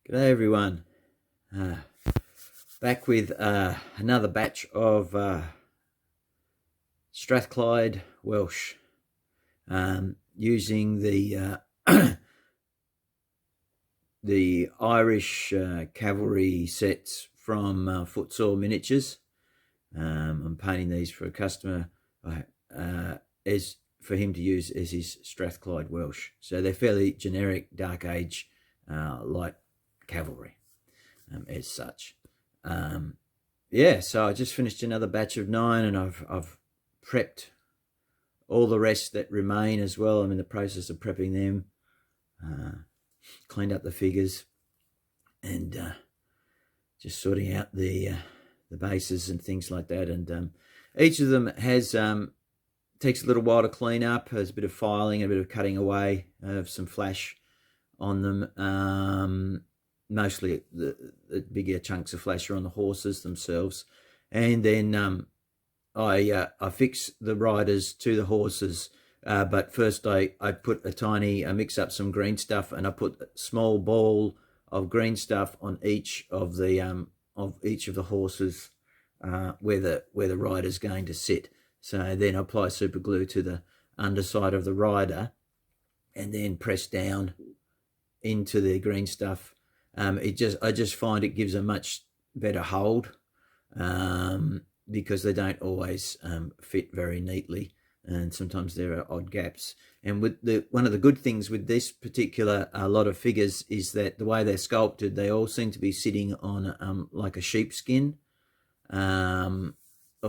G'day everyone, back with another batch of Strathclyde Welsh, using the the Irish cavalry sets from Footsore Miniatures. I'm painting these for a customer as for him to use as his Strathclyde Welsh. So they're fairly generic Dark Age light cavalry as such. Yeah, so I just finished another batch of 9, and I've prepped all the rest that remain as well. I'm in the process of prepping them, cleaned up the figures, and just sorting out the bases and things like that. And each of them has takes a little while to clean up. There's a bit of filing, a bit of cutting away of some flash on them. Mostly the bigger chunks of flash are on the horses themselves, and then I fix the riders to the horses. But first I put I mix up some green stuff, and I put a small ball of green stuff on each of the horses where the rider's going to sit. So then I apply super glue to the underside of the rider, and then press down into the green stuff. I just find it gives a much better hold, because they don't always fit very neatly, and sometimes there are odd gaps. And with one of the good things with this particular lot of figures is that the way they're sculpted, they all seem to be sitting on like a sheepskin of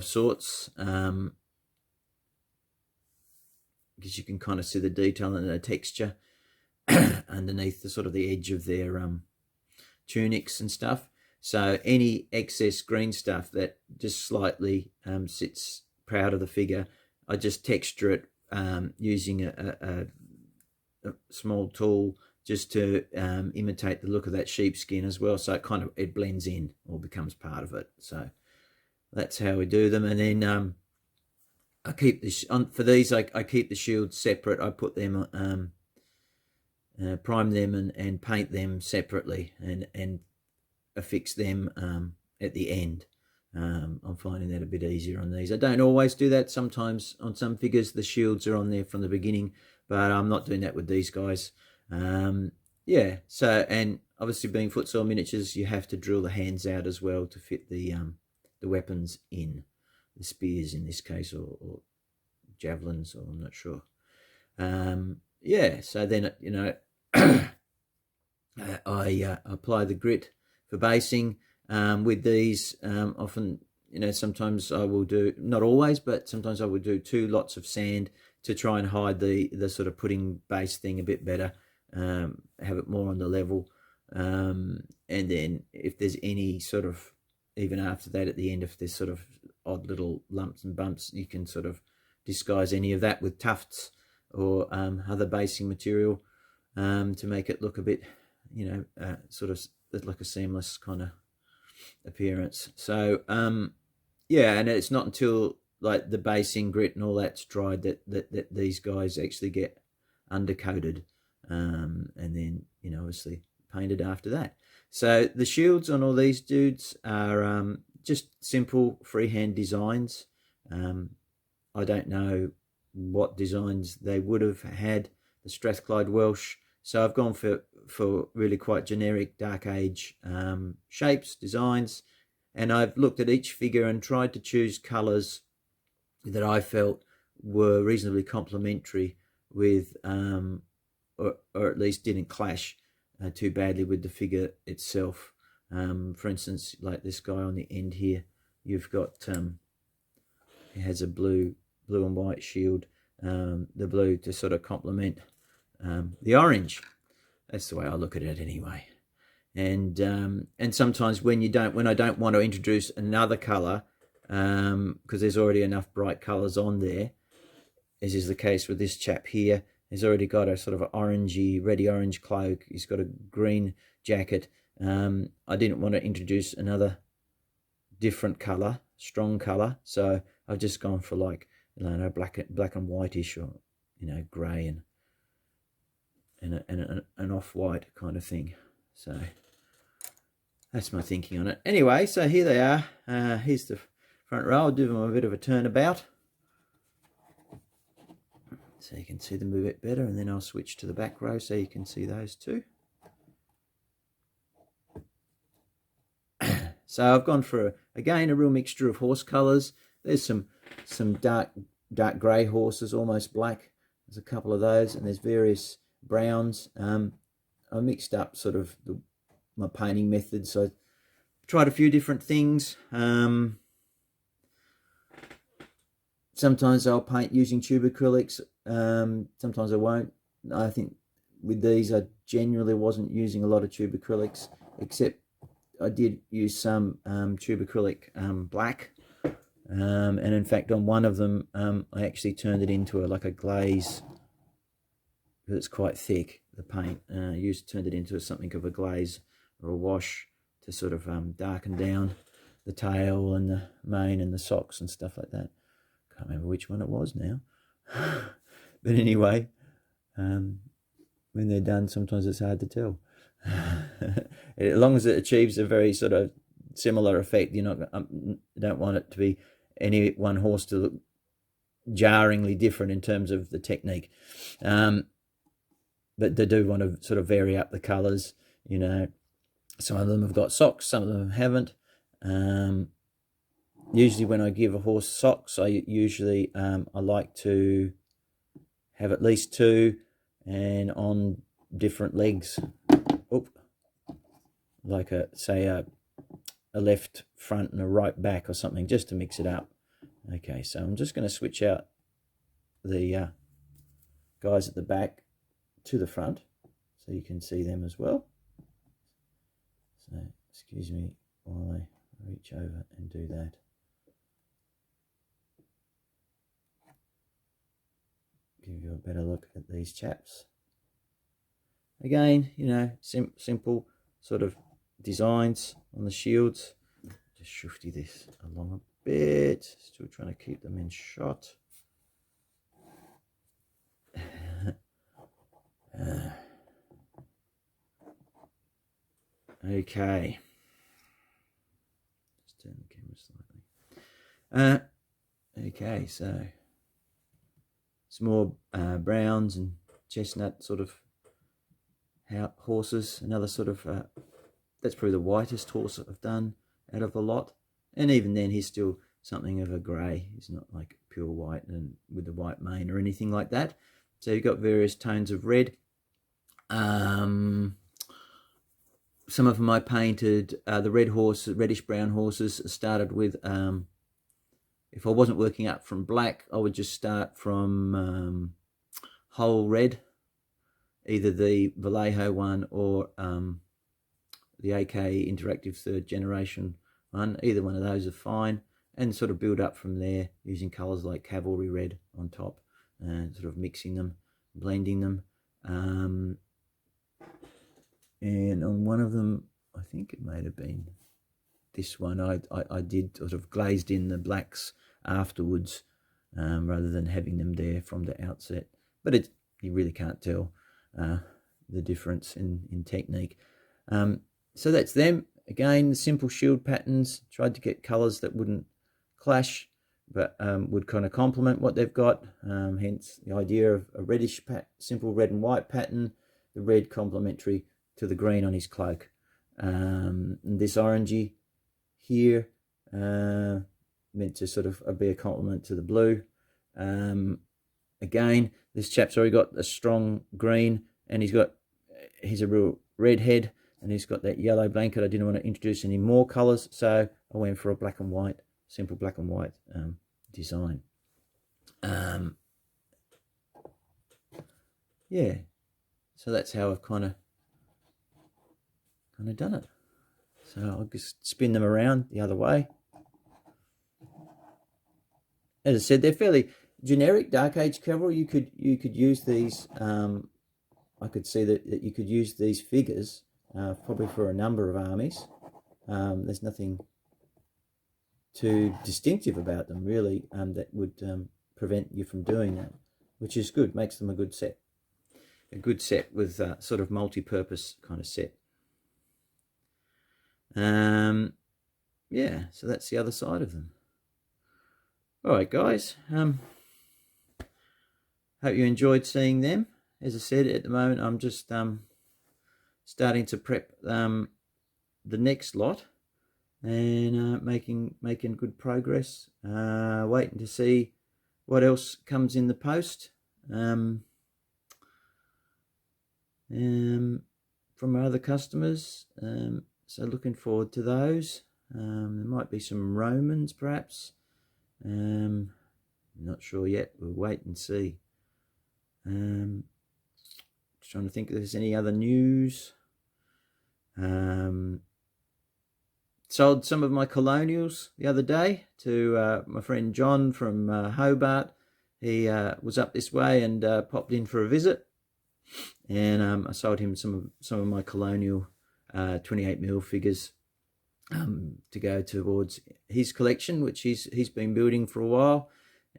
sorts, because you can kind of see the detail and the texture underneath the sort of the edge of their tunics and stuff. So any excess green stuff that just slightly sits proud of the figure, I just texture it using a small tool, just to imitate the look of that sheepskin as well. So it blends in or becomes part of it. So that's how we do them. And then I keep for these. I keep the shields separate. I put them prime them and paint them separately, and affix them at the end. I'm finding that a bit easier on these. I don't always do that. Sometimes on some figures the shields are on there from the beginning, but I'm not doing that with these guys. Yeah, so, and obviously being Footsore Miniatures, you have to drill the hands out as well to fit the weapons in, the spears in this case, or javelins, or I'm not sure. Yeah, so then, you know, I apply the grit for basing. With these, often, you know, sometimes I will do, not always, but sometimes I will do 2 lots of sand to try and hide the sort of putting base thing a bit better, have it more on the level. And then if there's any sort of, even after that at the end, if there's sort of odd little lumps and bumps, you can sort of disguise any of that with tufts or other basing material, to make it look a bit, you know, sort of like a seamless kind of appearance. So yeah, and it's not until like the basing grit and all that's dried that these guys actually get undercoated, and then, you know, obviously painted after that. So the shields on all these dudes are just simple freehand designs. I don't know what designs they would have had, the Strathclyde Welsh, so I've gone for really quite generic Dark Age shapes, designs, and I've looked at each figure and tried to choose colours that I felt were reasonably complementary with, or at least didn't clash too badly with the figure itself. For instance, like this guy on the end here, you've got, he has a blue and white shield, the blue to sort of complement the orange. That's the way I look at it anyway. And sometimes when I don't want to introduce another color, because there's already enough bright colors on there, as is the case with this chap here. He's already got a sort of orangey, reddy orange cloak. He's got a green jacket. I didn't want to introduce another different color, strong color, so I've just gone for, like, you know, black and whitish, or, you know, grey and an off-white kind of thing. So that's my thinking on it. Anyway, so here they are. Here's the front row. I'll do them a bit of a turnabout so you can see them a bit better, and then I'll switch to the back row so you can see those too. So I've gone for, again, a real mixture of horse colours. There's some dark grey horses, almost black. There's a couple of those, and there's various browns. I mixed up sort of my painting methods. So I tried a few different things. Sometimes I'll paint using tube acrylics. Sometimes I won't. I think with these I generally wasn't using a lot of tube acrylics, except I did use some tube acrylic black, and in fact on one of them I actually turned it into like a glaze, because it's quite thick, the paint. Turned it into something of a glaze or a wash to sort of darken down the tail and the mane and the socks and stuff like that. Can't remember which one it was now. But anyway, when they're done, sometimes it's hard to tell. As long as it achieves a very sort of similar effect, you don't want it to be any one horse to look jarringly different in terms of the technique. But they do want to sort of vary up the colours. Some of them have got socks, some of them haven't. Usually when I give a horse socks, I like to have at least two, and on different legs. Like say a left front and a right back or something, just to mix it up. Okay, so I'm just going to switch out the guys at the back to the front so you can see them as well. So excuse me while I reach over and do that. Give you a better look at these chaps. Again, simple sort of designs on the shields. Just shifty this along a bit. Still trying to keep them in shot. Okay. Just turn the camera slightly. Okay, so some more browns and chestnut sort of horses. Another sort of that's probably the whitest horse I've done out of the lot, and even then he's still something of a grey. He's not like pure white and with the white mane or anything like that. So you've got various tones of red. Some of them I painted the red horse, reddish brown horses. Started with if I wasn't working up from black, I would just start from whole red, either the Vallejo one or the AK Interactive 3rd generation one. Either one of those are fine, and sort of build up from there using colours like cavalry red on top, and sort of mixing them, blending them. And on one of them, I think it may have been this one, I did sort of glazed in the blacks afterwards, rather than having them there from the outset. But you really can't tell the difference in technique. So that's them. Again, simple shield patterns. Tried to get colours that wouldn't clash, but would kind of complement what they've got. Hence the idea of a reddish simple red and white pattern, the red complementary to the green on his cloak. And this orangey here, meant to sort of be a complement to the blue. Again, this chap's already got a strong green, and he's a real redhead, and he's got that yellow blanket. I didn't want to introduce any more colours, so I went for a black and white, simple black and white design. Yeah, so that's how I've kind of done it. So I'll just spin them around the other way. As I said, they're fairly generic Dark Age cavalry. You could use these. I could see that you could use these figures probably for a number of armies. There's nothing too distinctive about them really that would prevent you from doing that, which is good. Makes them a good set. A good set with sort of multi-purpose kind of set. Yeah, so that's the other side of them. All right, guys. Hope you enjoyed seeing them. As I said, at the moment, I'm just starting to prep the next lot, and making good progress. Waiting to see what else comes in the post from our other customers. So looking forward to those. There might be some Romans, perhaps. Not sure yet. We'll wait and see. Just trying to think if there's any other news. Sold some of my colonials the other day to my friend John from Hobart. He was up this way and popped in for a visit, and I sold him some of my colonial 28mm figures to go towards his collection, which he's been building for a while,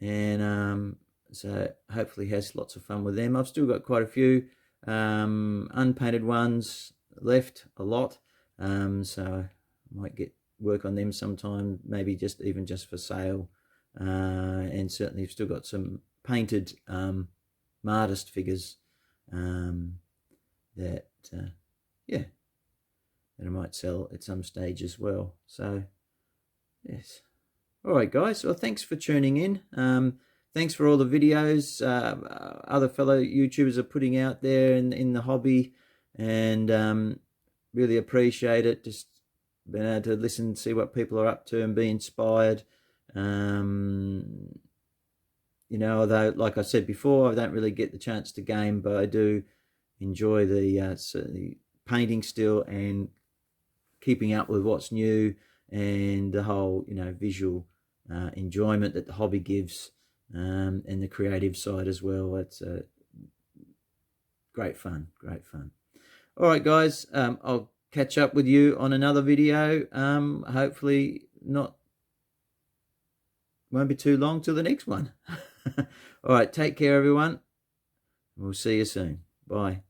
and so hopefully has lots of fun with them. I've still got quite a few unpainted ones left, a lot, so I might work on them sometime, maybe just for sale, and certainly I've still got some painted Martist figures that I might sell at some stage as well. So yes, all right, guys, well, thanks for tuning in. Thanks for all the videos other fellow YouTubers are putting out there in the hobby, and really appreciate it. Just being able to listen, see what people are up to, and be inspired. You know, although, like I said before, I don't really get the chance to game, but I do enjoy the painting still, and keeping up with what's new, and the whole, visual enjoyment that the hobby gives, and the creative side as well. It's great fun. All right, guys, I'll catch up with you on another video. Hopefully won't be too long till the next one. All right, take care, everyone. We'll see you soon. Bye.